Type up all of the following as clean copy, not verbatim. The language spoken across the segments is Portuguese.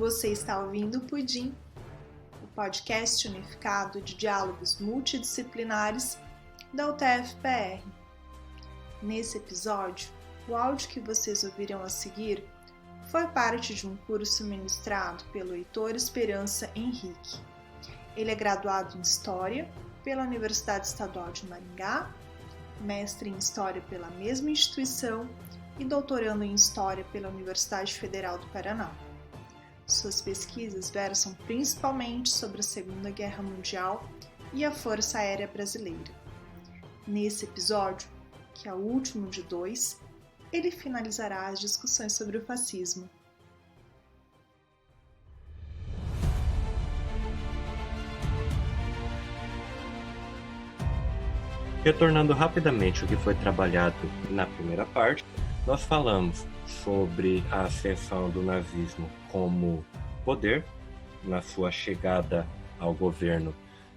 Você está ouvindo o Pudim, o podcast unificado de diálogos multidisciplinares da UTF-PR. Nesse episódio, o áudio que vocês ouvirão a seguir foi parte de um curso ministrado pelo Heitor Esperança Henrique. Ele é graduado em História pela Universidade Estadual de Maringá, mestre em História pela mesma instituição e doutorando em História pela Universidade Federal do Paraná. Suas pesquisas versam principalmente sobre a Segunda Guerra Mundial e a Força Aérea Brasileira. Nesse episódio, que é o último de 2, ele finalizará as discussões sobre o fascismo. Retornando rapidamente ao que foi trabalhado na primeira parte, nós falamos sobre a ascensão do nazismo como poder na sua chegada ao governo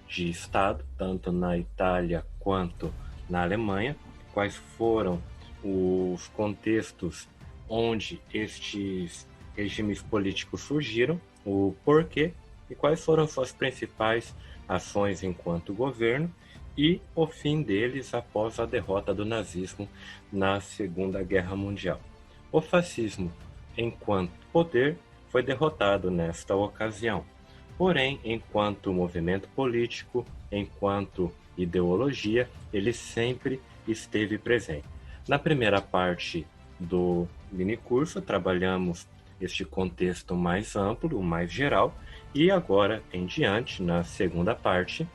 de Estado, tanto na Itália quanto na Alemanha, quais foram os contextos onde estes regimes políticos surgiram, o porquê e quais foram suas principais ações enquanto governo e o fim deles após a derrota do nazismo na Segunda Guerra Mundial. O fascismo, enquanto poder, foi derrotado nesta ocasião. Porém, enquanto movimento político, enquanto ideologia, ele sempre esteve presente. Na primeira parte do minicurso, trabalhamos este contexto mais amplo, mais geral, e agora em diante, na segunda parte,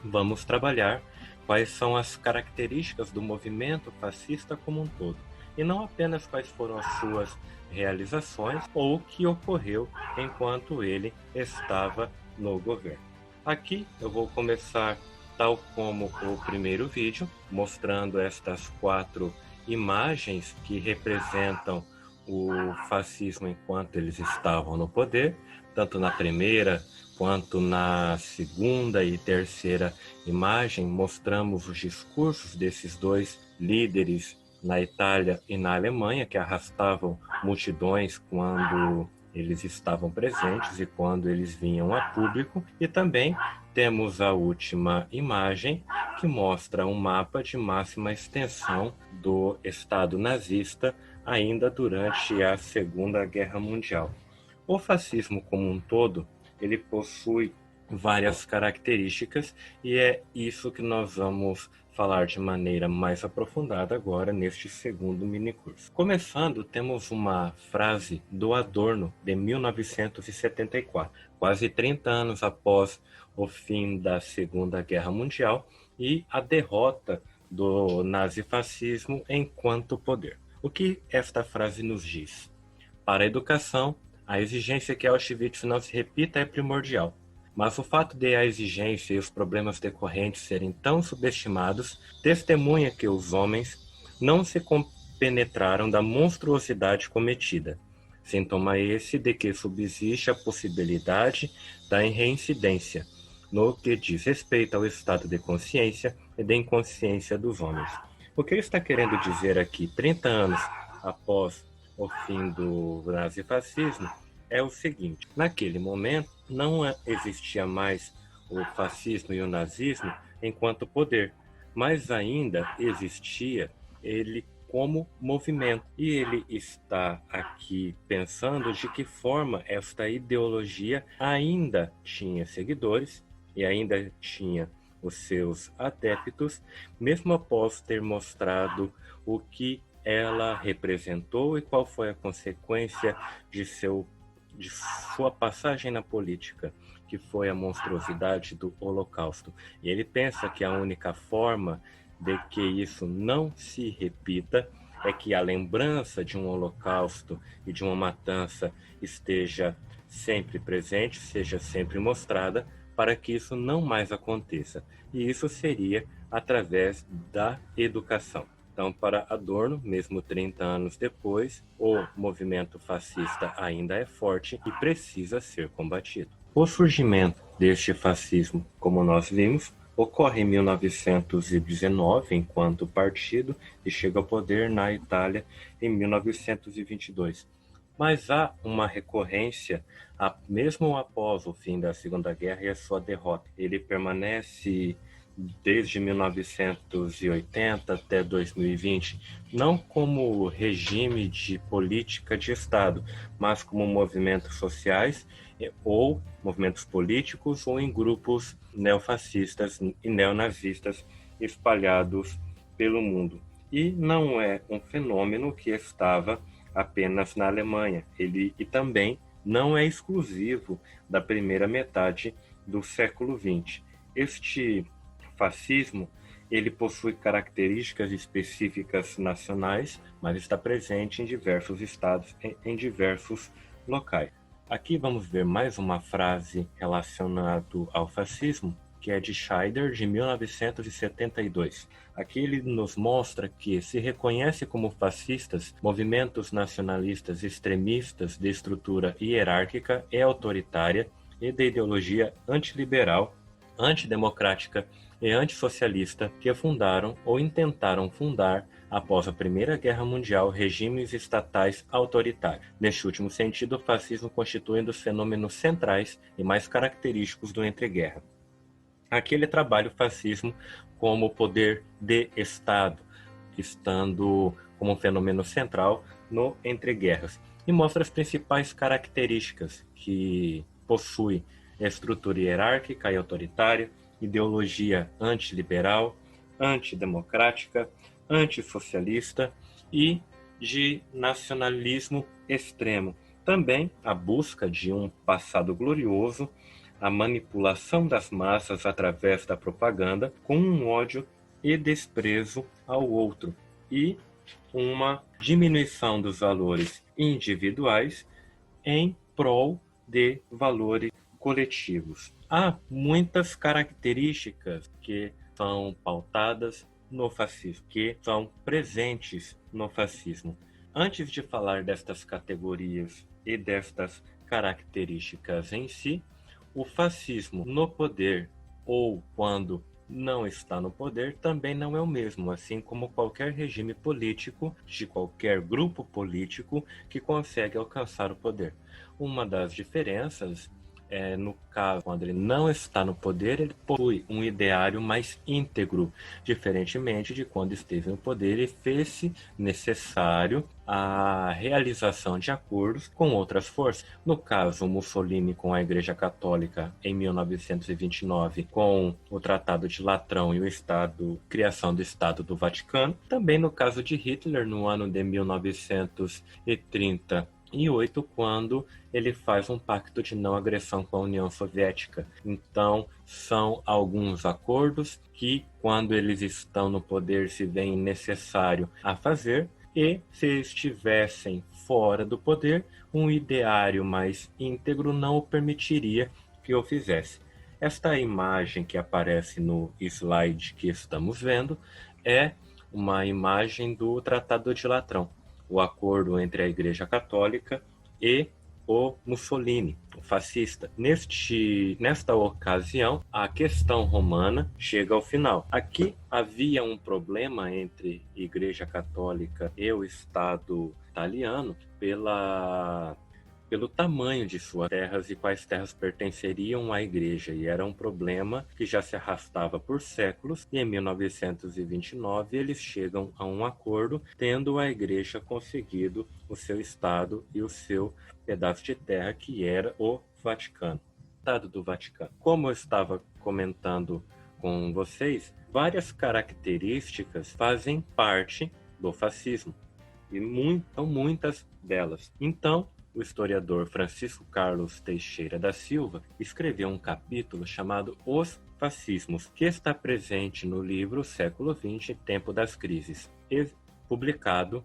vamos trabalhar quais são as características do movimento fascista como um todo, e não apenas quais foram as suas realizações ou o que ocorreu enquanto ele estava no governo. Aqui eu vou começar, tal como o primeiro vídeo, mostrando estas 4 imagens que representam o fascismo enquanto eles estavam no poder, tanto na primeira quanto na segunda e terceira imagem. Mostramos os discursos desses 2 líderes na Itália e na Alemanha, que arrastavam multidões quando eles estavam presentes e quando eles vinham a público. E também temos a última imagem, que mostra um mapa de máxima extensão do Estado nazista ainda durante a Segunda Guerra Mundial. O fascismo como um todo, ele possui várias características e é isso que nós vamos falar de maneira mais aprofundada agora neste segundo minicurso. Começando, temos uma frase do Adorno de 1974, quase 30 anos após o fim da Segunda Guerra Mundial e a derrota do nazifascismo enquanto poder. O que esta frase nos diz? Para a educação, a exigência que Auschwitz não se repita é primordial. Mas o fato de a exigência e os problemas decorrentes serem tão subestimados testemunha que os homens não se compenetraram da monstruosidade cometida. Sintoma esse de que subsiste a possibilidade da reincidência, no que diz respeito ao estado de consciência e de inconsciência dos homens. O que ele está querendo dizer aqui, 30 anos após o fim do nazifascismo, é o seguinte: naquele momento não existia mais o fascismo e o nazismo enquanto poder, mas ainda existia ele como movimento. E ele está aqui pensando de que forma esta ideologia ainda tinha seguidores e ainda tinha os seus adeptos, mesmo após ter mostrado o que ela representou e qual foi a consequência de sua passagem na política, que foi a monstruosidade do Holocausto. E ele pensa que a única forma de que isso não se repita é que a lembrança de um Holocausto e de uma matança esteja sempre presente, seja sempre mostrada, para que isso não mais aconteça. E isso seria através da educação. Então, para Adorno, mesmo 30 anos depois, o movimento fascista ainda é forte e precisa ser combatido. O surgimento deste fascismo, como nós vimos, ocorre em 1919, enquanto partido, e chega ao poder na Itália em 1922. mas há uma recorrência, mesmo após o fim da Segunda Guerra e a sua derrota. Ele permanece desde 1980 até 2020, não como regime de política de Estado, mas como movimentos sociais ou movimentos políticos ou em grupos neofascistas e neonazistas espalhados pelo mundo. E não é um fenômeno que estava apenas na Alemanha. Ele e também não é exclusivo da primeira metade do século XX. Este fascismo, ele possui características específicas nacionais, mas está presente em diversos estados, em diversos locais. Aqui vamos ver mais uma frase relacionada ao fascismo, que é de Scheider, de 1972. Aqui ele nos mostra que se reconhece como fascistas movimentos nacionalistas extremistas de estrutura hierárquica e autoritária e de ideologia antiliberal, antidemocrática e antissocialista que fundaram ou intentaram fundar, após a Primeira Guerra Mundial, regimes estatais autoritários. Neste último sentido, o fascismo constitui um dos fenômenos centrais e mais característicos do entreguerra. Aqui ele trabalha o fascismo como poder de Estado, estando como um fenômeno central no entreguerras, e mostra as principais características que possui: estrutura hierárquica e autoritária, ideologia antiliberal, antidemocrática, antissocialista e de nacionalismo extremo. Também a busca de um passado glorioso, a manipulação das massas através da propaganda com um ódio e desprezo ao outro e uma diminuição dos valores individuais em prol de valores coletivos. Há muitas características que são pautadas no fascismo, que são presentes no fascismo. Antes de falar destas categorias e destas características em si, o fascismo no poder, ou quando não está no poder, também não é o mesmo, assim como qualquer regime político de qualquer grupo político que consegue alcançar o poder. Uma das diferenças é, no caso, quando ele não está no poder, ele possui um ideário mais íntegro, diferentemente de quando esteve no poder e fez-se necessário a realização de acordos com outras forças. No caso, Mussolini com a Igreja Católica em 1929, com o Tratado de Latrão e o criação do Estado do Vaticano. Também no caso de Hitler, no ano de 1938, quando ele faz um pacto de não agressão com a União Soviética. Então, são alguns acordos que, quando eles estão no poder, se veem necessário a fazer, e se estivessem fora do poder, um ideário mais íntegro não o permitiria que o fizesse. Esta imagem que aparece no slide que estamos vendo é uma imagem do Tratado de Latrão, o acordo entre a Igreja Católica e o Mussolini, o fascista. Nesta ocasião, a questão romana chega ao final. Aqui havia um problema entre a Igreja Católica e o Estado italiano pelo tamanho de suas terras e quais terras pertenceriam à igreja, e era um problema que já se arrastava por séculos, e em 1929 eles chegam a um acordo, tendo a igreja conseguido o seu estado e o seu pedaço de terra, que era o Vaticano. O Estado do Vaticano. Como eu estava comentando com vocês, várias características fazem parte do fascismo, e muitas delas. Então, o historiador Francisco Carlos Teixeira da Silva escreveu um capítulo chamado Os Fascismos, que está presente no livro Século XX, Tempo das Crises, publicado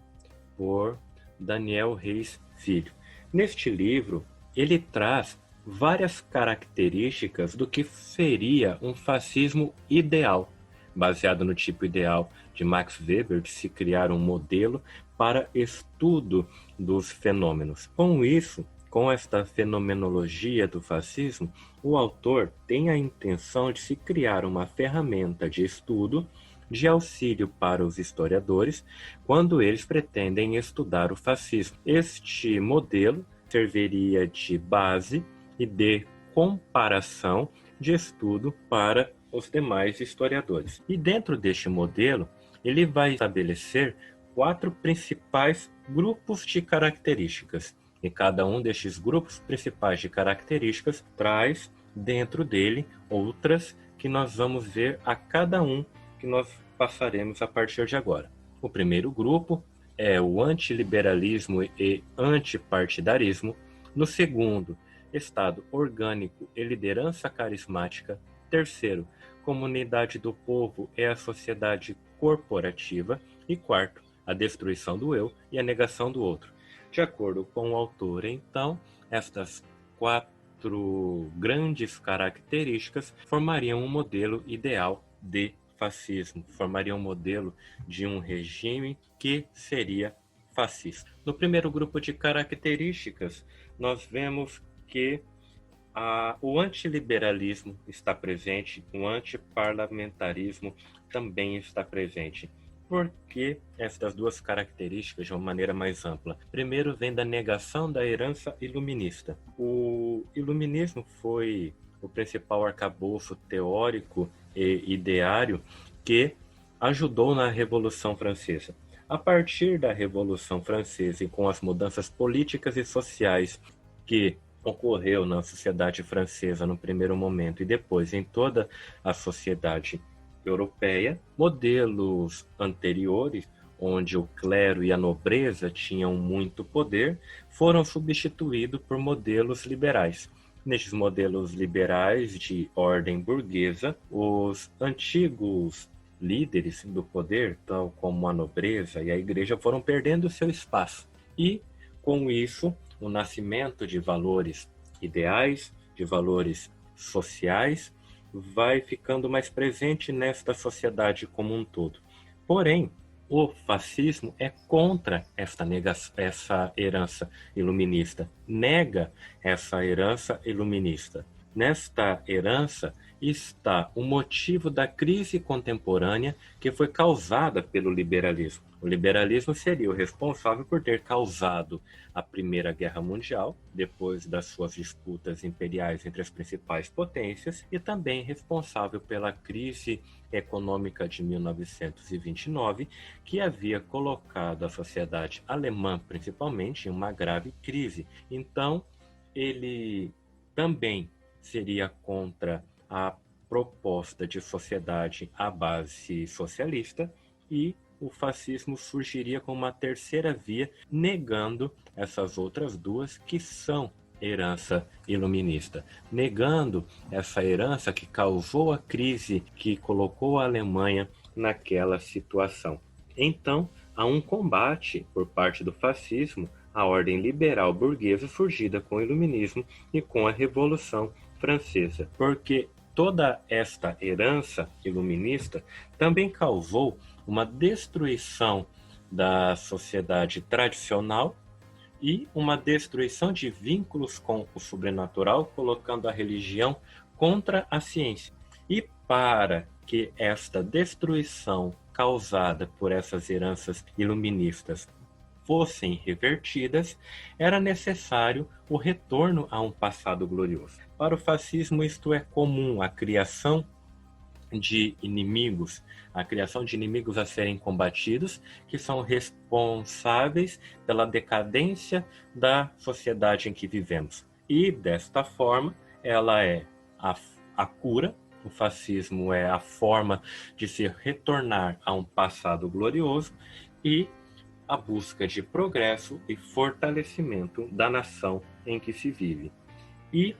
por Daniel Reis Filho. Neste livro, ele traz várias características do que seria um fascismo ideal, baseado no tipo ideal de Max Weber, de se criar um modelo para estudo dos fenômenos. Com isso, com esta fenomenologia do fascismo, o autor tem a intenção de se criar uma ferramenta de estudo de auxílio para os historiadores quando eles pretendem estudar o fascismo. Este modelo serviria de base e de comparação de estudo para os demais historiadores. E dentro deste modelo, ele vai estabelecer 4 principais grupos de características. E cada um destes grupos principais de características traz dentro dele outras que nós vamos ver a cada um que nós passaremos a partir de agora. O primeiro grupo é o antiliberalismo e antipartidarismo. No segundo, Estado orgânico e liderança carismática. Terceiro, comunidade do povo e a sociedade corporativa. E quarto, a destruição do eu e a negação do outro. De acordo com o autor, então, estas 4 grandes características formariam um modelo ideal de fascismo, formariam um modelo de um regime que seria fascista. No primeiro grupo de características, nós vemos que o antiliberalismo está presente, o antiparlamentarismo também está presente. Por que estas 2 características de uma maneira mais ampla? Primeiro vem da negação da herança iluminista. O iluminismo foi o principal arcabouço teórico e ideário que ajudou na Revolução Francesa. A partir da Revolução Francesa e com as mudanças políticas e sociais que ocorreu na sociedade francesa no primeiro momento e depois em toda a sociedade europeia, modelos anteriores, onde o clero e a nobreza tinham muito poder, foram substituídos por modelos liberais. Nestes modelos liberais de ordem burguesa, os antigos líderes do poder, tal como a nobreza e a igreja, foram perdendo seu espaço. E, com isso, o nascimento de valores ideais, de valores sociais, vai ficando mais presente nesta sociedade como um todo. Porém, o fascismo é contra essa herança iluminista, nega essa herança iluminista. Nesta herança está o motivo da crise contemporânea que foi causada pelo liberalismo. O liberalismo seria o responsável por ter causado a Primeira Guerra Mundial, depois das suas disputas imperiais entre as principais potências, e também responsável pela crise econômica de 1929, que havia colocado a sociedade alemã, principalmente, em uma grave crise. Então, ele também seria contra a proposta de sociedade à base socialista, e o fascismo surgiria como uma terceira via, negando essas outras 2 que são herança iluminista, negando essa herança que causou a crise que colocou a Alemanha naquela situação. Então, há um combate por parte do fascismo à ordem liberal burguesa surgida com o iluminismo e com a Revolução Francesa, porque toda esta herança iluminista também causou uma destruição da sociedade tradicional e uma destruição de vínculos com o sobrenatural, colocando a religião contra a ciência. E para que esta destruição causada por essas heranças iluministas fossem revertidas, era necessário o retorno a um passado glorioso. Para o fascismo, isto é comum, a criação de inimigos, a criação de inimigos a serem combatidos, que são responsáveis pela decadência da sociedade em que vivemos. E, desta forma, ela é a cura. O fascismo é a forma de se retornar a um passado glorioso e a busca de progresso e fortalecimento da nação em que se vive. E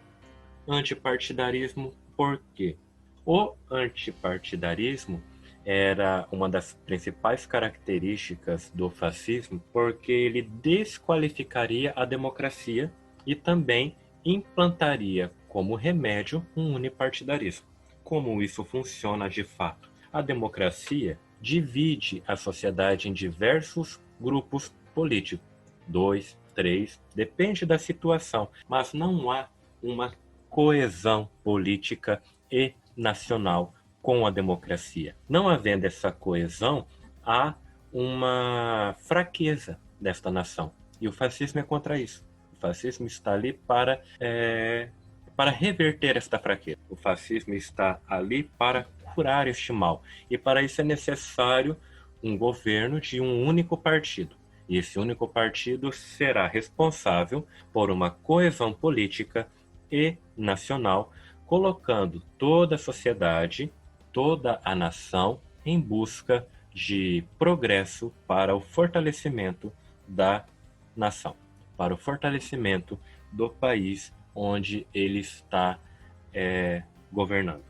antipartidarismo, por quê? O antipartidarismo era uma das principais características do fascismo, porque ele desqualificaria a democracia e também implantaria como remédio um unipartidarismo. Como isso funciona de fato? A democracia divide a sociedade em diversos grupos políticos, 2, 3, depende da situação, mas não há uma coesão política e nacional com a democracia. Não havendo essa coesão, há uma fraqueza desta nação. E o fascismo é contra isso. O fascismo está ali para reverter esta fraqueza. O fascismo está ali para curar este mal. E para isso é necessário um governo de um único partido. E esse único partido será responsável por uma coesão política e nacional, colocando toda a sociedade, toda a nação em busca de progresso para o fortalecimento da nação, para o fortalecimento do país onde ele está governando.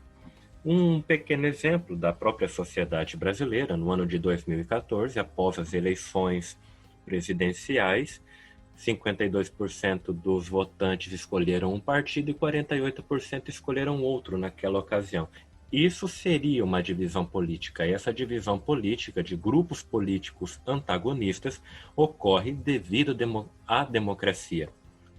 Um pequeno exemplo da própria sociedade brasileira, no ano de 2014, após as eleições presidenciais, 52% dos votantes escolheram um partido e 48% escolheram outro naquela ocasião. Isso seria uma divisão política. E essa divisão política de grupos políticos antagonistas ocorre devido à democracia.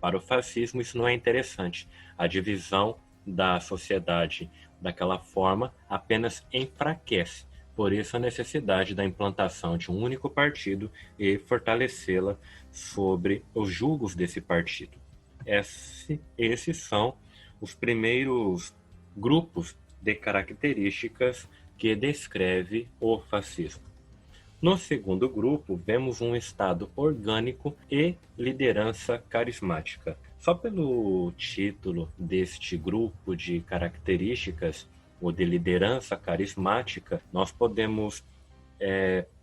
Para o fascismo, isso não é interessante. A divisão da sociedade daquela forma apenas enfraquece. Por isso, a necessidade da implantação de um único partido e fortalecê-la sobre os julgos desse partido. Esses são os primeiros grupos de características que descreve o fascismo. No segundo grupo, vemos um estado orgânico e liderança carismática. Só pelo título deste grupo de características, ou de liderança carismática, nós podemos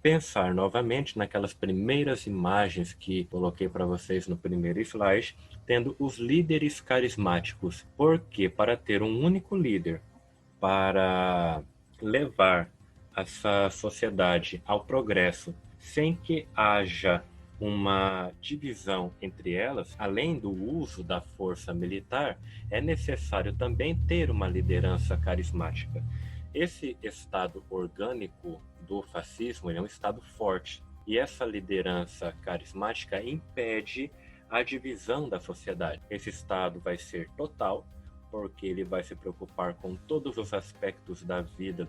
pensar novamente naquelas primeiras imagens que coloquei para vocês no primeiro slide, tendo os líderes carismáticos. Porque para ter um único líder, para levar essa sociedade ao progresso, sem que haja uma divisão entre elas, além do uso da força militar, é necessário também ter uma liderança carismática. Esse estado orgânico do fascismo é um estado forte, e essa liderança carismática impede a divisão da sociedade. Esse estado vai ser total, porque ele vai se preocupar com todos os aspectos da vida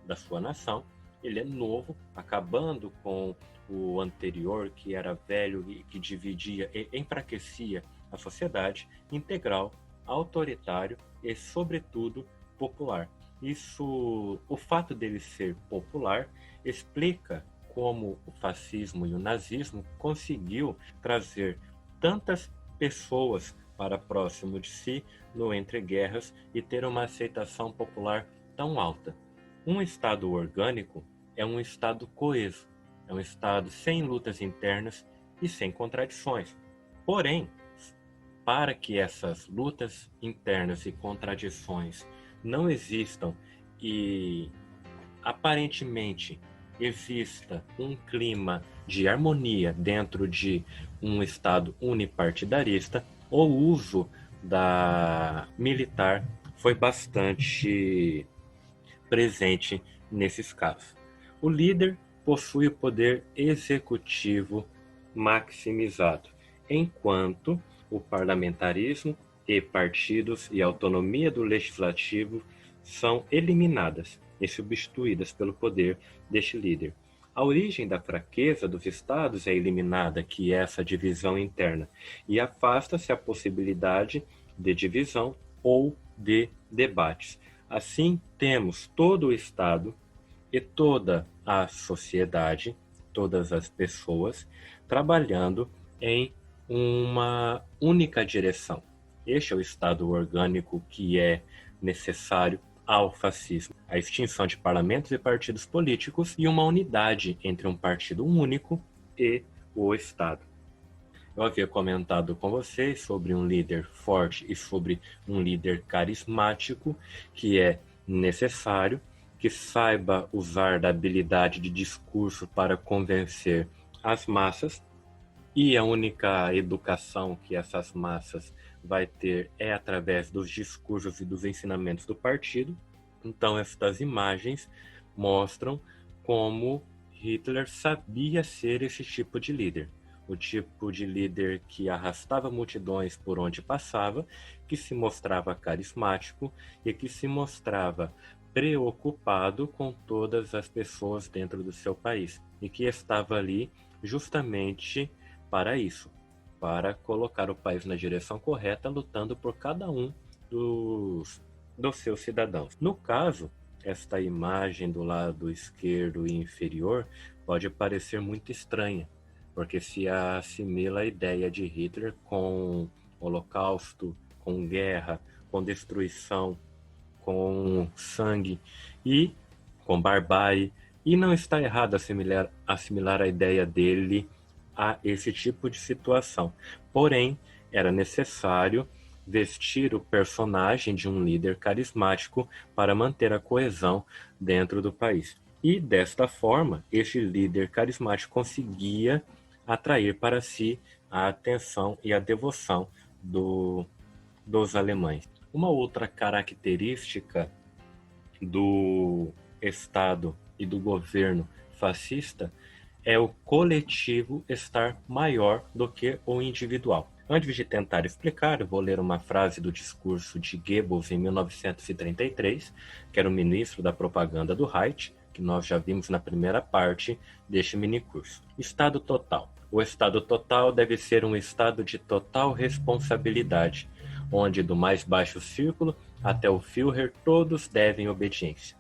da sua nação. Ele é novo, acabando com o anterior, que era velho e que dividia e enfraquecia a sociedade, integral, autoritário e, sobretudo, popular. O fato dele ser popular explica como o fascismo e o nazismo conseguiu trazer tantas pessoas para próximo de si no entreguerras e ter uma aceitação popular tão alta. Um estado orgânico é um estado coeso, é um estado sem lutas internas e sem contradições. Porém, para que essas lutas internas e contradições não existam e aparentemente exista um clima de harmonia dentro de um estado unipartidarista, o uso da militar foi bastante presente nesses casos. O líder possui o poder executivo maximizado, enquanto o parlamentarismo e partidos e a autonomia do legislativo são eliminadas e substituídas pelo poder deste líder. A origem da fraqueza dos estados é eliminada, que é essa divisão interna, e afasta-se a possibilidade de divisão ou de debates. Assim, temos todo o estado e toda a sociedade, todas as pessoas, trabalhando em uma única direção. Este é o estado orgânico que é necessário ao fascismo. A extinção de parlamentos e partidos políticos e uma unidade entre um partido único e o Estado. Eu havia comentado com vocês sobre um líder forte e sobre um líder carismático, que é necessário, que saiba usar da habilidade de discurso para convencer as massas, e a única educação que essas massas vai ter é através dos discursos e dos ensinamentos do partido. Então, estas imagens mostram como Hitler sabia ser esse tipo de líder. O tipo de líder que arrastava multidões por onde passava, que se mostrava carismático e que se mostrava preocupado com todas as pessoas dentro do seu país e que estava ali justamente para isso, para colocar o país na direção correta, lutando por cada um dos seus cidadãos. No caso, esta imagem do lado esquerdo e inferior pode parecer muito estranha, porque se assimila a ideia de Hitler com holocausto, com guerra, com destruição, com sangue e com barbárie, e não está errado assimilar a ideia dele a esse tipo de situação. Porém, era necessário vestir o personagem de um líder carismático para manter a coesão dentro do país. E desta forma, este líder carismático conseguia atrair para si a atenção e a devoção dos alemães. Uma outra característica do Estado e do governo fascista é o coletivo estar maior do que o individual. Antes de tentar explicar, eu vou ler uma frase do discurso de Goebbels em 1933, que era o ministro da propaganda do Reich, que nós já vimos na primeira parte deste minicurso. Estado total. O estado total deve ser um estado de total responsabilidade, onde do mais baixo círculo até o Führer todos devem obediência.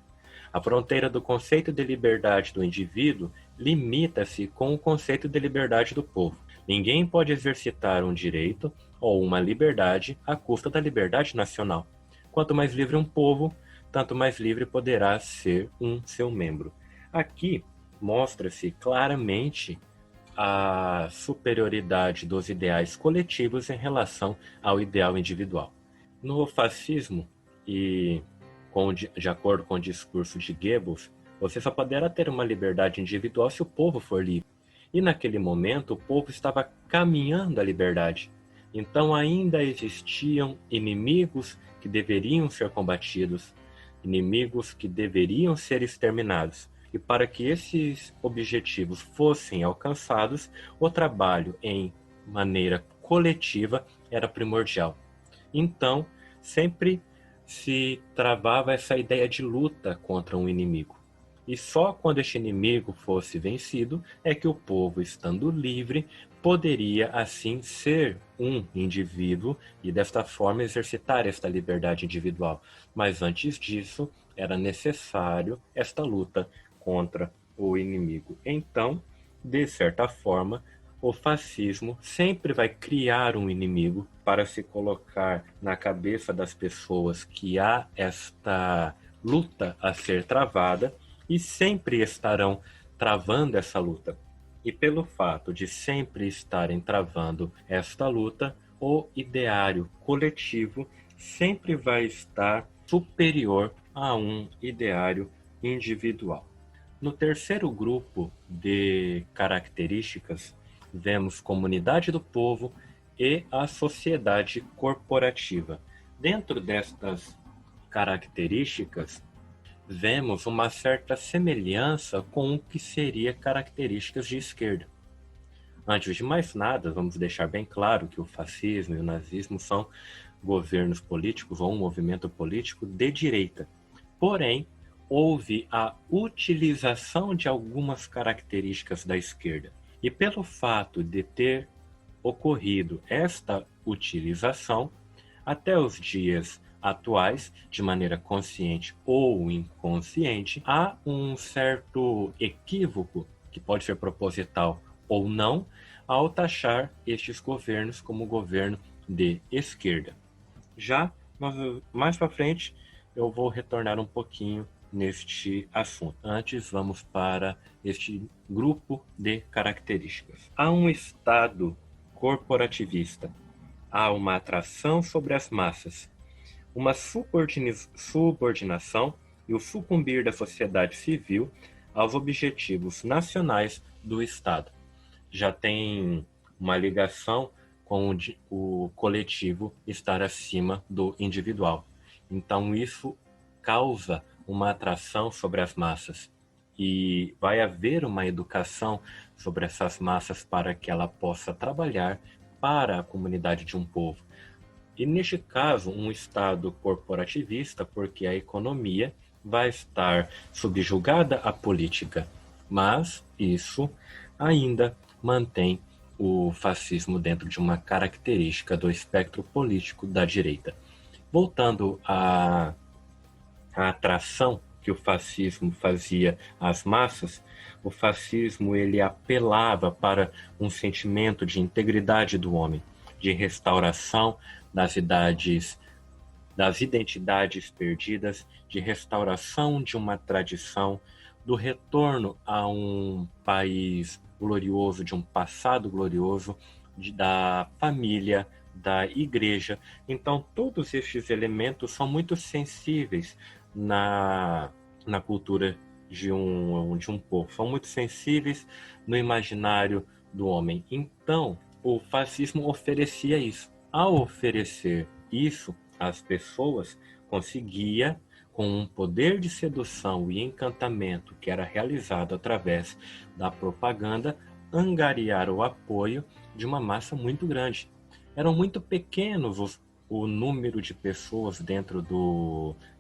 A fronteira do conceito de liberdade do indivíduo limita-se com o conceito de liberdade do povo. Ninguém pode exercitar um direito ou uma liberdade à custa da liberdade nacional. Quanto mais livre um povo, tanto mais livre poderá ser um seu membro. Aqui mostra-se claramente a superioridade dos ideais coletivos em relação ao ideal individual. No fascismo, e de acordo com o discurso de Goebbels, você só poderá ter uma liberdade individual se o povo for livre. E naquele momento o povo estava caminhando à liberdade. Então ainda existiam inimigos que deveriam ser combatidos, inimigos que deveriam ser exterminados. E para que esses objetivos fossem alcançados, o trabalho em maneira coletiva era primordial. Então, sempre se travava essa ideia de luta contra um inimigo. E só quando este inimigo fosse vencido é que o povo, estando livre, poderia assim ser um indivíduo e desta forma exercitar esta liberdade individual. Mas antes disso, era necessário esta luta contra o inimigo. Então, de certa forma, o fascismo sempre vai criar um inimigo para se colocar na cabeça das pessoas que há esta luta a ser travada e sempre estarão travando essa luta. E pelo fato de sempre estarem travando esta luta, o ideário coletivo sempre vai estar superior a um ideário individual. No terceiro grupo de características, vemos comunidade do povo e a sociedade corporativa. Dentro destas características, vemos uma certa semelhança com o que seria características de esquerda. Antes de mais nada, vamos deixar bem claro que o fascismo e o nazismo são governos políticos ou um movimento político de direita. Porém, houve a utilização de algumas características da esquerda. E pelo fato de ter ocorrido esta utilização, até os dias atuais, de maneira consciente ou inconsciente, há um certo equívoco, que pode ser proposital ou não, ao taxar estes governos como governo de esquerda. Já mais para frente, eu vou retornar um pouquinho neste assunto. Antes, vamos para este grupo de características. Há um estado corporativista, há uma atração sobre as massas, uma subordinação e o sucumbir da sociedade civil aos objetivos nacionais do Estado. Já tem uma ligação com o coletivo estar acima do individual. Então isso causa uma atração sobre as massas e vai haver uma educação sobre essas massas para que ela possa trabalhar para a comunidade de um povo. E neste caso, um Estado corporativista, porque a economia vai estar subjugada à política, mas isso ainda mantém o fascismo dentro de uma característica do espectro político da direita. Voltando à atração que o fascismo fazia às massas, o fascismo ele apelava para um sentimento de integridade do homem, de restauração das identidades perdidas, de restauração de uma tradição, do retorno a um país glorioso, de um passado glorioso, da família, da igreja. Então, todos estes elementos são muito sensíveis na cultura de um povo, são muito sensíveis no imaginário do homem. Então, o fascismo oferecia isso. Ao oferecer isso às pessoas, conseguia, com um poder de sedução e encantamento que era realizado através da propaganda, angariar o apoio de uma massa muito grande. Eram muito pequenos o número de pessoas dentro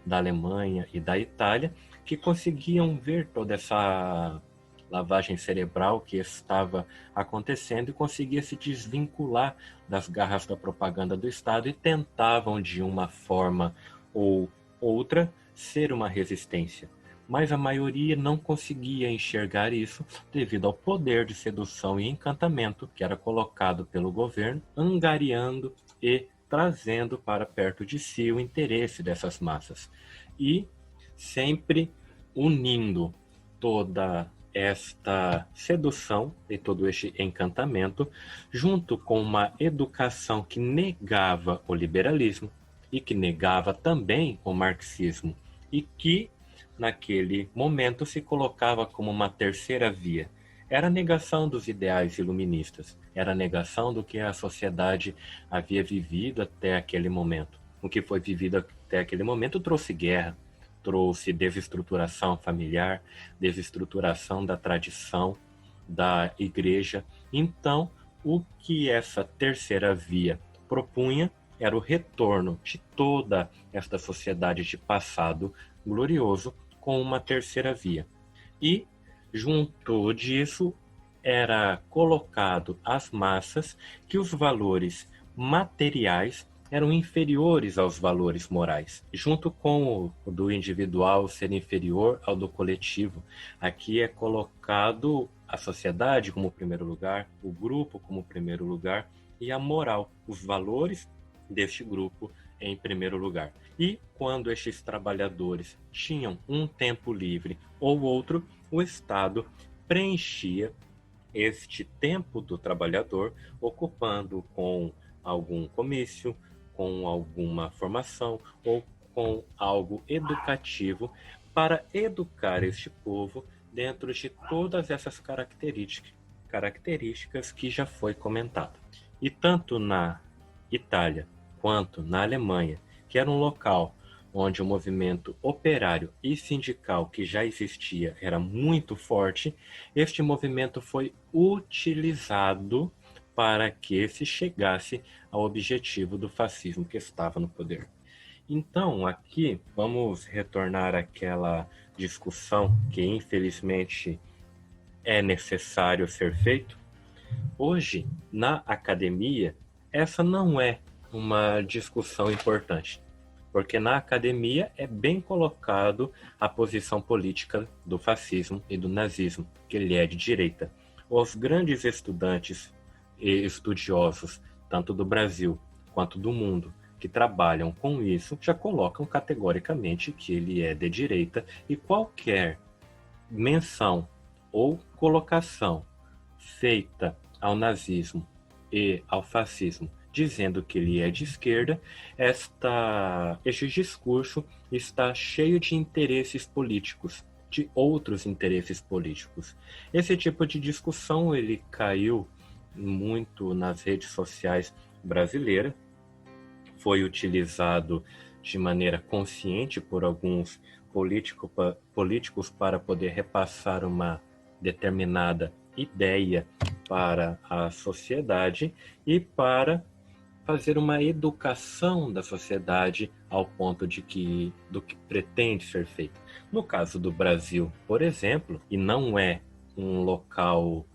da Alemanha e da Itália que conseguiam ver toda essa lavagem cerebral que estava acontecendo e conseguia se desvincular das garras da propaganda do Estado e tentavam, de uma forma ou outra, ser uma resistência. Mas a maioria não conseguia enxergar isso devido ao poder de sedução e encantamento que era colocado pelo governo, angariando e trazendo para perto de si o interesse dessas massas. E sempre unindo toda esta sedução e todo este encantamento, junto com uma educação que negava o liberalismo e que negava também o marxismo, e que, naquele momento, se colocava como uma terceira via. Era a negação dos ideais iluministas, era a negação do que a sociedade havia vivido até aquele momento. O que foi vivido até aquele momento trouxe guerra, trouxe desestruturação familiar, desestruturação da tradição da igreja. Então, o que essa terceira via propunha era o retorno de toda esta sociedade de passado glorioso com uma terceira via. E, junto disso, era colocado às massas que os valores materiais eram inferiores aos valores morais, junto com o do individual ser inferior ao do coletivo. Aqui é colocado a sociedade como primeiro lugar, o grupo como primeiro lugar e a moral, os valores deste grupo em primeiro lugar. E quando estes trabalhadores tinham um tempo livre ou outro, o Estado preenchia este tempo do trabalhador ocupando com algum comício, com alguma formação ou com algo educativo para educar este povo dentro de todas essas características que já foi comentado. E tanto na Itália quanto na Alemanha, que era um local onde o movimento operário e sindical que já existia era muito forte, este movimento foi utilizado para que se chegasse ao objetivo do fascismo que estava no poder. Então, aqui vamos retornar àquela discussão que infelizmente é necessário ser feito. Hoje, na academia, essa não é uma discussão importante, porque na academia é bem colocado a posição política do fascismo e do nazismo, que ele é de direita. Os grandes estudantes e estudiosos, tanto do Brasil quanto do mundo, que trabalham com isso, já colocam categoricamente que ele é de direita, e qualquer menção ou colocação feita ao nazismo e ao fascismo dizendo que ele é de esquerda, este discurso está cheio de interesses políticos, de outros interesses políticos. Esse tipo de discussão ele caiu muito nas redes sociais brasileiras, foi utilizado de maneira consciente por alguns políticos para poder repassar uma determinada ideia para a sociedade e para fazer uma educação da sociedade ao ponto do que pretende ser feito. No caso do Brasil, por exemplo, e não é um local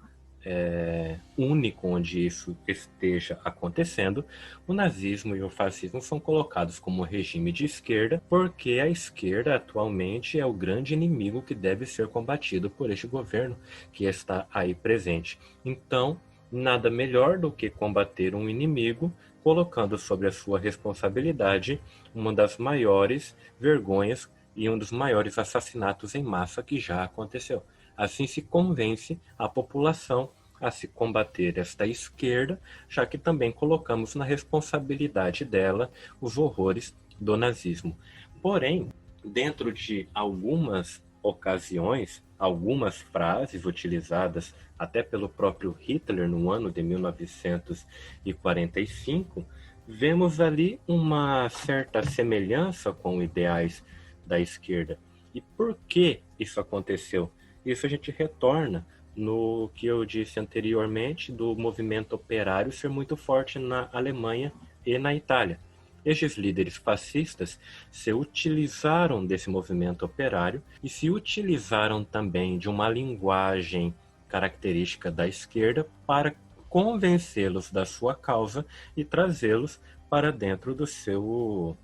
único onde isso esteja acontecendo, o nazismo e o fascismo são colocados como regime de esquerda, porque a esquerda atualmente é o grande inimigo que deve ser combatido por este governo que está aí presente. Então, nada melhor do que combater um inimigo colocando sobre a sua responsabilidade uma das maiores vergonhas e um dos maiores assassinatos em massa que já aconteceu. Assim se convence a população a se combater esta esquerda, já que também colocamos na responsabilidade dela os horrores do nazismo. Porém, dentro de algumas ocasiões, algumas frases utilizadas até pelo próprio Hitler no ano de 1945, vemos ali uma certa semelhança com ideais da esquerda. E por que isso aconteceu? Isso a gente retorna no que eu disse anteriormente do movimento operário ser muito forte na Alemanha e na Itália. Estes líderes fascistas se utilizaram desse movimento operário e se utilizaram também de uma linguagem característica da esquerda para convencê-los da sua causa e trazê-los para dentro do seu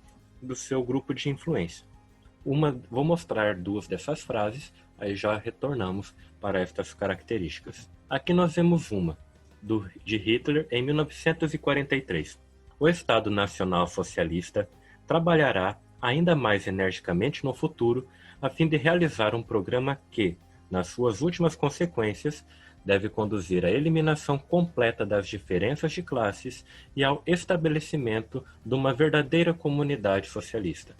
grupo de influência. Vou mostrar duas dessas frases, aí já retornamos para estas características. Aqui nós vemos uma, de Hitler em 1943. O Estado Nacional Socialista trabalhará ainda mais energicamente no futuro a fim de realizar um programa que, nas suas últimas consequências, deve conduzir à eliminação completa das diferenças de classes e ao estabelecimento de uma verdadeira comunidade socialista.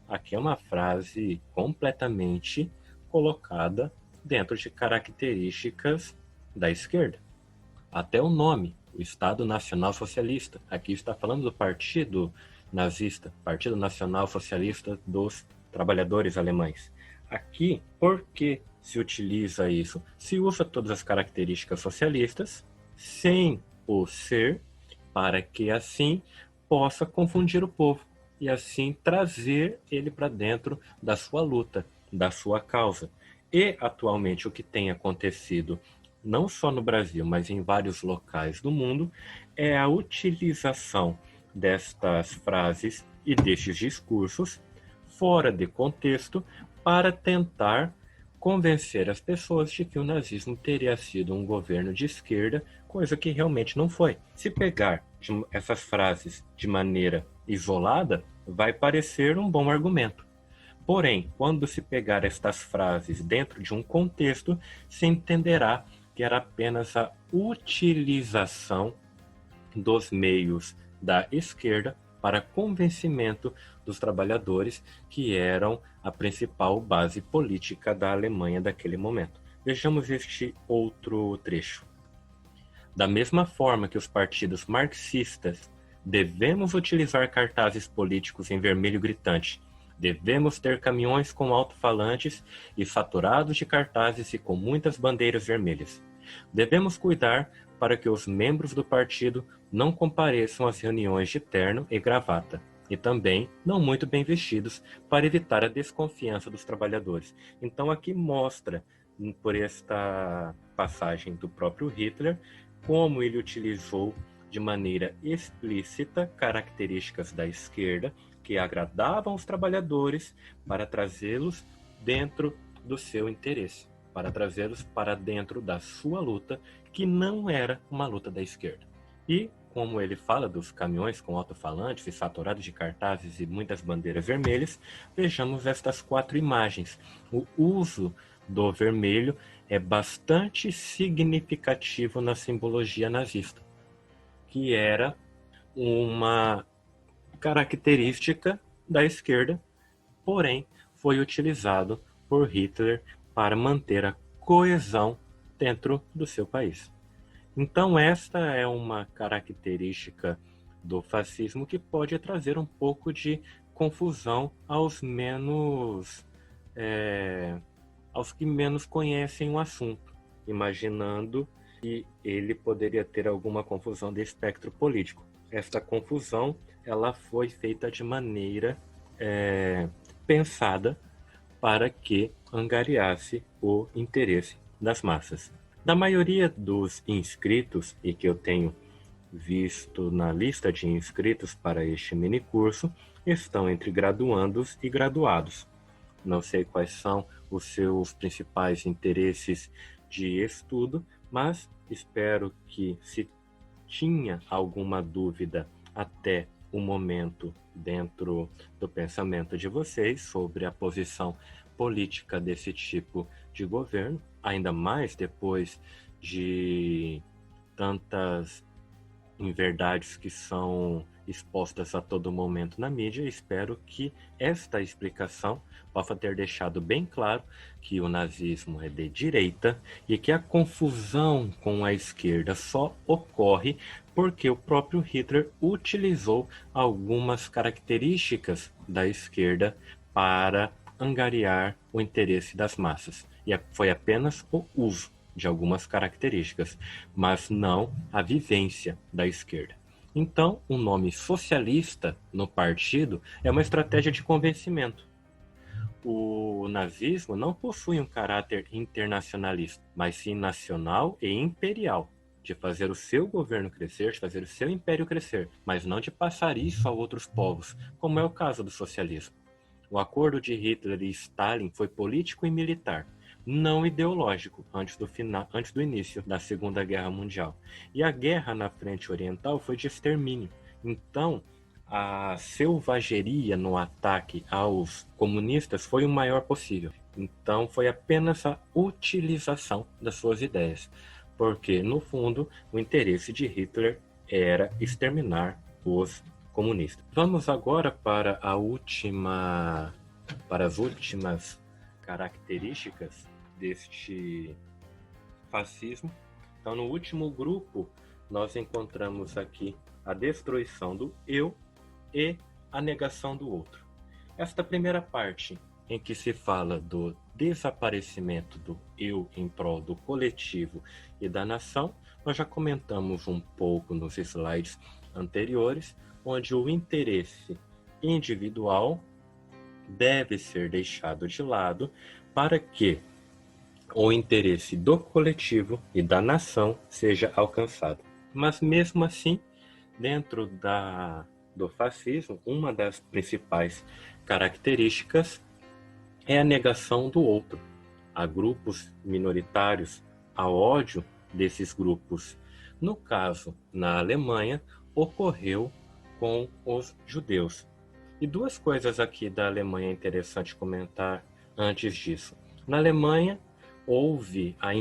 Aqui é uma frase completamente colocada dentro de características da esquerda. Até o nome, o Estado Nacional Socialista. Aqui está falando do Partido Nazista, Partido Nacional Socialista dos Trabalhadores Alemães. Aqui, por que se utiliza isso? Se usa todas as características socialistas, sem o ser, para que assim possa confundir o povo e assim trazer ele para dentro da sua luta, da sua causa. E atualmente o que tem acontecido, não só no Brasil, mas em vários locais do mundo, é a utilização destas frases e destes discursos fora de contexto para tentar convencer as pessoas de que o nazismo teria sido um governo de esquerda, coisa que realmente não foi. Se pegar essas frases de maneira isolada, vai parecer um bom argumento. Porém, quando se pegar estas frases dentro de um contexto, se entenderá que era apenas a utilização dos meios da esquerda para convencimento dos trabalhadores, que eram a principal base política da Alemanha daquele momento. Vejamos este outro trecho. Da mesma forma que os partidos marxistas devemos utilizar cartazes políticos em vermelho gritante, devemos ter caminhões com alto-falantes e saturados de cartazes e com muitas bandeiras vermelhas. Devemos cuidar para que os membros do partido não compareçam às reuniões de terno e gravata, e também não muito bem vestidos, para evitar a desconfiança dos trabalhadores. Então aqui mostra, por esta passagem do próprio Hitler, como ele utilizou de maneira explícita características da esquerda que agradavam os trabalhadores para trazê-los dentro do seu interesse, para trazê-los para dentro da sua luta, que não era uma luta da esquerda. E, como ele fala dos caminhões com alto-falantes e saturados de cartazes e muitas bandeiras vermelhas, vejamos estas 4 imagens. O uso do vermelho é bastante significativo na simbologia nazista, que era uma característica da esquerda, porém foi utilizado por Hitler para manter a coesão dentro do seu país. Então esta é uma característica do fascismo que pode trazer um pouco de confusão aos que menos conhecem o assunto, imaginando que ele poderia ter alguma confusão de espectro político. esta confusão ela foi feita de maneira pensada para que angariasse o interesse das massas. Da maioria dos inscritos, e que eu tenho visto na lista de inscritos para este minicurso, estão entre graduandos e graduados. Não sei quais são os seus principais interesses de estudo, mas espero que, se tinha alguma dúvida até o momento dentro do pensamento de vocês sobre a posição política desse tipo de governo, ainda mais depois de tantas inverdades que são expostas a todo momento na mídia, espero que esta explicação possa ter deixado bem claro que o nazismo é de direita e que a confusão com a esquerda só ocorre porque o próprio Hitler utilizou algumas características da esquerda para angariar o interesse das massas. E foi apenas o uso de algumas características, mas não a vivência da esquerda. Então, o nome socialista no partido é uma estratégia de convencimento. O nazismo não possui um caráter internacionalista, mas sim nacional e imperial, de fazer o seu governo crescer, de fazer o seu império crescer, mas não de passar isso a outros povos, como é o caso do socialismo. O acordo de Hitler e Stalin foi político e militar, não ideológico, antes do início da Segunda Guerra Mundial. E a guerra na frente oriental foi de extermínio. Então, a selvageria no ataque aos comunistas foi o maior possível. Então, foi apenas a utilização das suas ideias, porque, no fundo, o interesse de Hitler era exterminar os comunistas. Vamos agora para as últimas características deste fascismo. Então, no último grupo, nós encontramos aqui a destruição do eu e a negação do outro. Esta primeira parte, em que se fala do desaparecimento do eu em prol do coletivo e da nação, nós já comentamos um pouco nos slides anteriores, onde o interesse individual deve ser deixado de lado para que o interesse do coletivo e da nação seja alcançado. Mas mesmo assim, dentro do fascismo, uma das principais características é a negação do outro. Há grupos minoritários, há ódio desses grupos. No caso, na Alemanha, ocorreu com os judeus. E duas coisas aqui da Alemanha é interessante comentar antes disso. Na Alemanha, houve a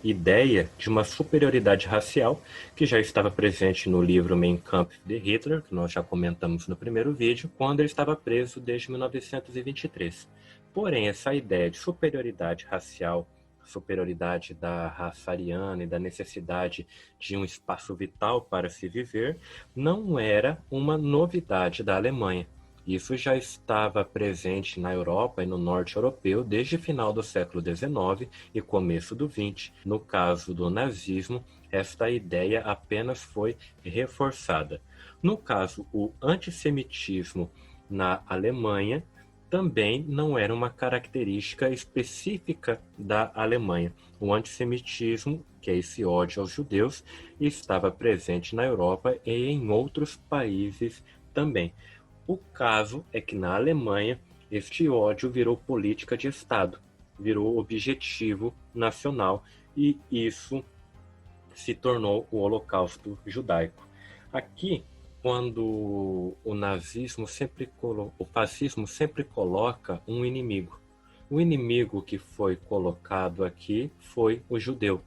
ideia de uma superioridade racial que já estava presente no livro Mein Kampf de Hitler, que nós já comentamos no primeiro vídeo, quando ele estava preso desde 1923. Porém, essa ideia de superioridade racial, superioridade da raça ariana e da necessidade de um espaço vital para se viver, não era uma novidade da Alemanha. Isso já estava presente na Europa e no norte europeu desde o final do século XIX e começo do XX. No caso do nazismo, esta ideia apenas foi reforçada. No caso, o antissemitismo na Alemanha também não era uma característica específica da Alemanha. O antissemitismo, que é esse ódio aos judeus, estava presente na Europa e em outros países também. O caso é que na Alemanha este ódio virou política de Estado, virou objetivo nacional e isso se tornou o Holocausto Judaico. Aqui, quando o fascismo sempre coloca um inimigo. O inimigo que foi colocado aqui foi o judeu.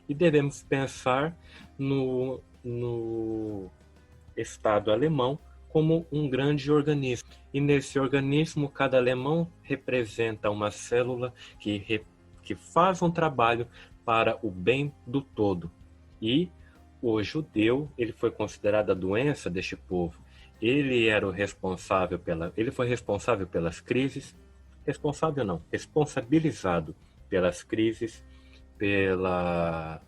E devemos pensar no Estado alemão como um grande organismo. E nesse organismo, cada alemão representa uma célula que faz um trabalho para o bem do todo. E o judeu, ele foi considerado a doença deste povo. Ele foi responsável pelas crises, responsabilizado pelas crises, pela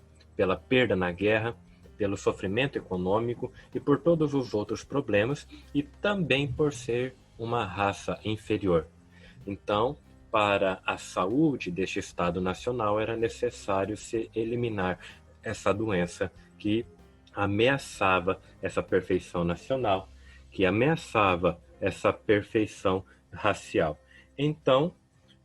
perda na guerra, pelo sofrimento econômico e por todos os outros problemas, e também por ser uma raça inferior. Então, para a saúde deste Estado Nacional, era necessário se eliminar essa doença que ameaçava essa perfeição nacional, que ameaçava essa perfeição racial. Então,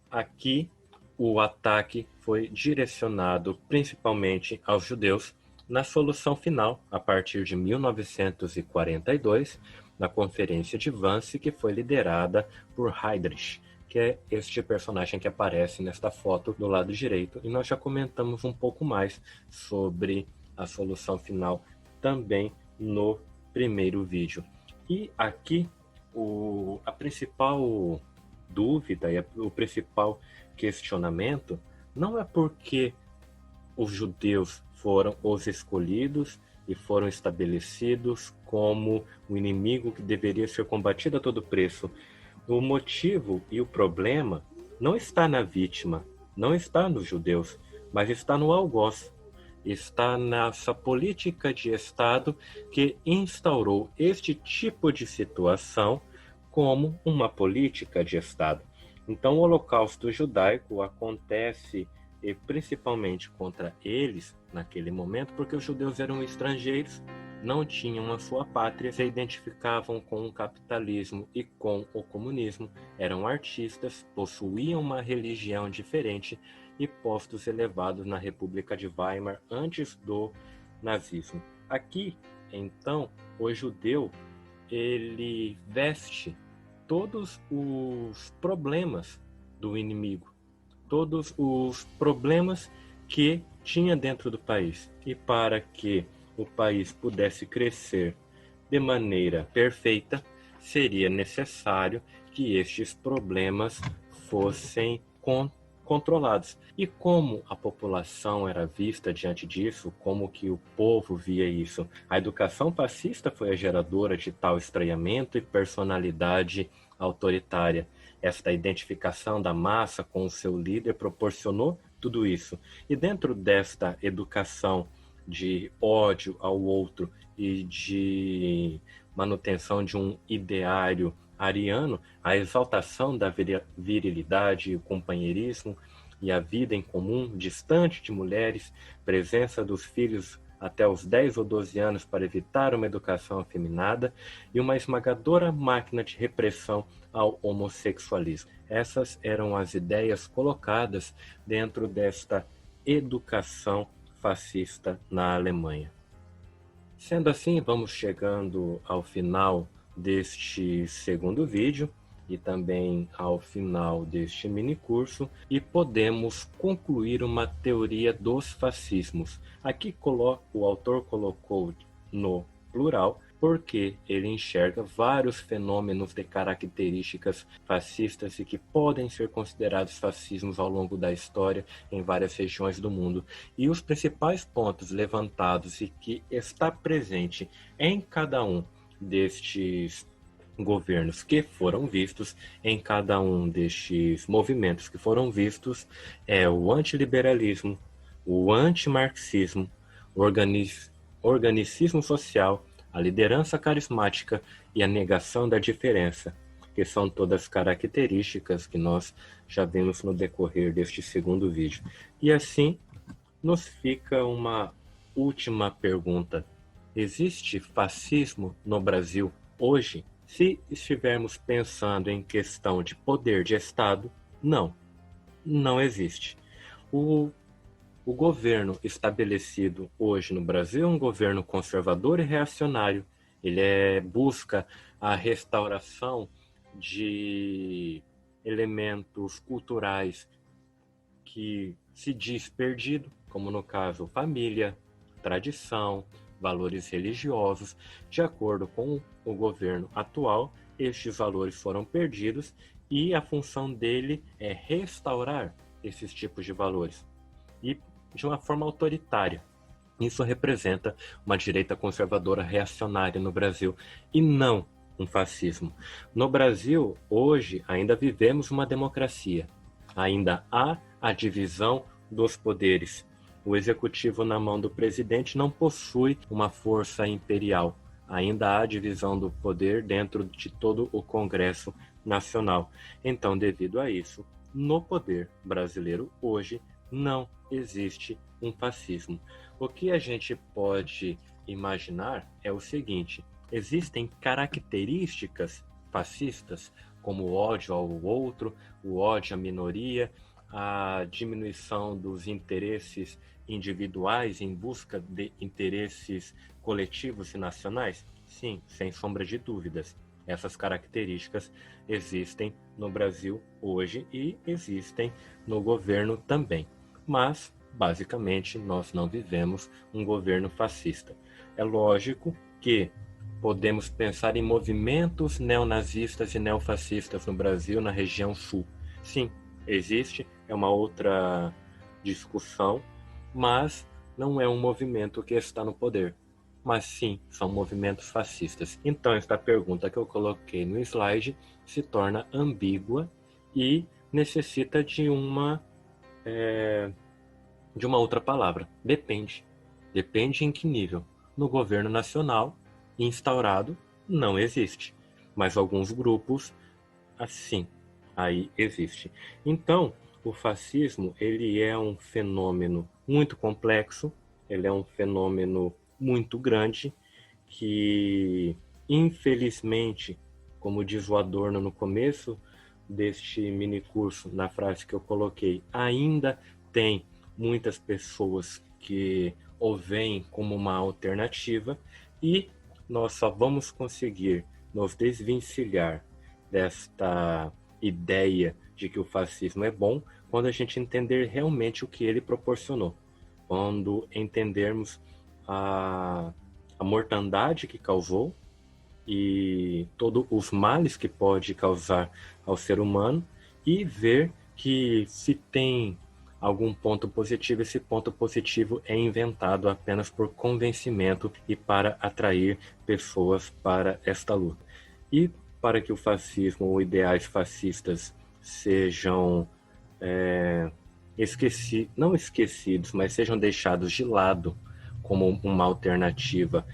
aqui o ataque foi direcionado principalmente aos judeus na solução final, a partir de 1942, na Conferência de Wannsee, que foi liderada por Heydrich, que é este personagem que aparece nesta foto do lado direito, e nós já comentamos um pouco mais sobre a solução final também no primeiro vídeo. E aqui a principal dúvida e o principal questionamento não é porque os judeus foram os escolhidos e foram estabelecidos como o inimigo que deveria ser combatido a todo preço. O motivo e o problema não está na vítima, não está nos judeus, mas está no algoz. Está nessa política de Estado que instaurou este tipo de situação como uma política de Estado. Então, o Holocausto judaico acontece principalmente contra eles naquele momento, porque os judeus eram estrangeiros, não tinham a sua pátria, se identificavam com o capitalismo e com o comunismo, eram artistas, possuíam uma religião diferente e postos elevados na República de Weimar antes do nazismo. Aqui, então, o judeu, ele veste todos os problemas do inimigo, todos os problemas que tinha dentro do país. E para que o país pudesse crescer de maneira perfeita, seria necessário que estes problemas fossem controlados. E como a população era vista diante disso, como que o povo via isso? A educação fascista foi a geradora de tal estranhamento e personalidade autoritária. Esta identificação da massa com o seu líder proporcionou tudo isso. E dentro desta educação de ódio ao outro e de manutenção de um ideário ariano, a exaltação da virilidade, o companheirismo e a vida em comum, distante de mulheres, presença dos filhos até os 10 ou 12 anos para evitar uma educação afeminada e uma esmagadora máquina de repressão ao homossexualismo. Essas eram as ideias colocadas dentro desta educação fascista na Alemanha. Sendo assim, vamos chegando ao final deste segundo vídeo e também ao final deste mini curso, e podemos concluir uma teoria dos fascismos. Aqui o autor colocou no plural porque ele enxerga vários fenômenos de características fascistas e que podem ser considerados fascismos ao longo da história em várias regiões do mundo. E os principais pontos levantados e que está presente em cada um destes governos que foram vistos, em cada um destes movimentos que foram vistos, é o antiliberalismo, o antimarxismo, o organicismo social, a liderança carismática e a negação da diferença, que são todas características que nós já vimos no decorrer deste segundo vídeo. E assim, nos fica uma última pergunta. Existe fascismo no Brasil hoje? Se estivermos pensando em questão de poder de Estado, não existe. O governo estabelecido hoje no Brasil é um governo conservador e reacionário. Ele busca a restauração de elementos culturais que se diz perdido, como no caso família, tradição, valores religiosos. De acordo com o governo atual, estes valores foram perdidos e a função dele é restaurar esses tipos de valores. E de uma forma autoritária. Isso representa uma direita conservadora reacionária no Brasil e não um fascismo. No Brasil, hoje, ainda vivemos uma democracia. Ainda há a divisão dos poderes. O executivo na mão do presidente não possui uma força imperial. Ainda há divisão do poder dentro de todo o Congresso Nacional. Então, devido a isso, no poder brasileiro hoje não existe um fascismo. O que a gente pode imaginar é o seguinte: existem características fascistas, como o ódio ao outro, o ódio à minoria, a diminuição dos interesses individuais em busca de interesses coletivos e nacionais? Sim, sem sombra de dúvidas. Essas características existem no Brasil hoje e existem no governo também. Mas, basicamente, nós não vivemos um governo fascista. É lógico que podemos pensar em movimentos neonazistas e neofascistas no Brasil, na região sul. Sim, existe, é uma outra discussão, mas não é um movimento que está no poder. Mas sim, são movimentos fascistas. Então, esta pergunta que eu coloquei no slide se torna ambígua e necessita de uma outra palavra. Depende. Depende em que nível. No governo nacional, instaurado, não existe. Mas alguns grupos, assim, aí existe. Então, o fascismo, ele é um fenômeno muito complexo, ele é um fenômeno muito grande, que, infelizmente, como diz o Adorno no começo deste mini curso, na frase que eu coloquei, ainda tem muitas pessoas que o veem como uma alternativa, e nós só vamos conseguir nos desvencilhar desta ideia de que o fascismo é bom quando a gente entender realmente o que ele proporcionou, quando entendermos a mortandade que causou e todos os males que pode causar ao ser humano, e ver que se tem algum ponto positivo, esse ponto positivo é inventado apenas por convencimento e para atrair pessoas para esta luta. E para que o fascismo ou ideais fascistas sejam não esquecidos, mas sejam deixados de lado como uma alternativa,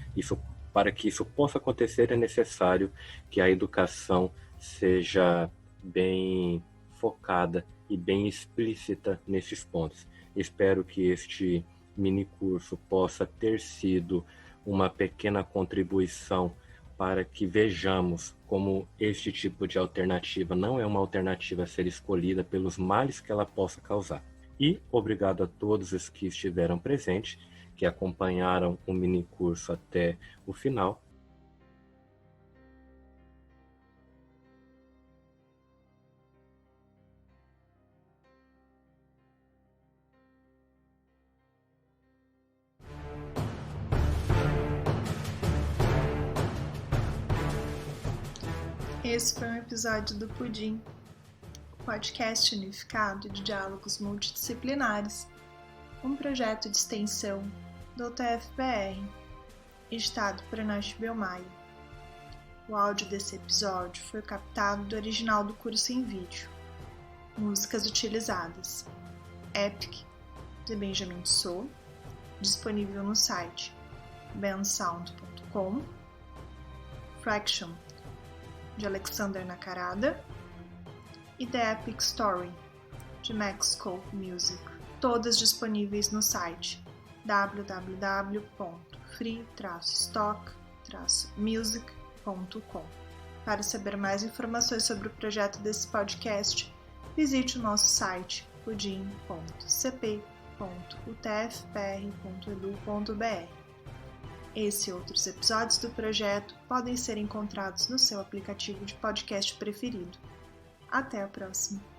para que isso possa acontecer, é necessário que a educação seja bem focada e bem explícita nesses pontos. Espero que este mini curso possa ter sido uma pequena contribuição para que vejamos como este tipo de alternativa não é uma alternativa a ser escolhida pelos males que ela possa causar. E obrigado a todos os que estiveram presentes, que acompanharam o mini curso até o final. Esse foi um episódio do Pudim, podcast unificado de diálogos multidisciplinares, um projeto de extensão do UTF-PR, editado por Nash Belmaio. O áudio desse episódio foi captado do original do curso em vídeo. Músicas utilizadas: Epic, de Benjamin Tissot, disponível no site bensound.com, Fraction, de Alexander Nakarada, e The Epic Story, de Max Scope Music, todas disponíveis no site www.free-stock-music.com. Para saber mais informações sobre o projeto desse podcast, visite o nosso site pudim.cp.utfpr.edu.br. Esse e outros episódios do projeto podem ser encontrados no seu aplicativo de podcast preferido. Até a próxima!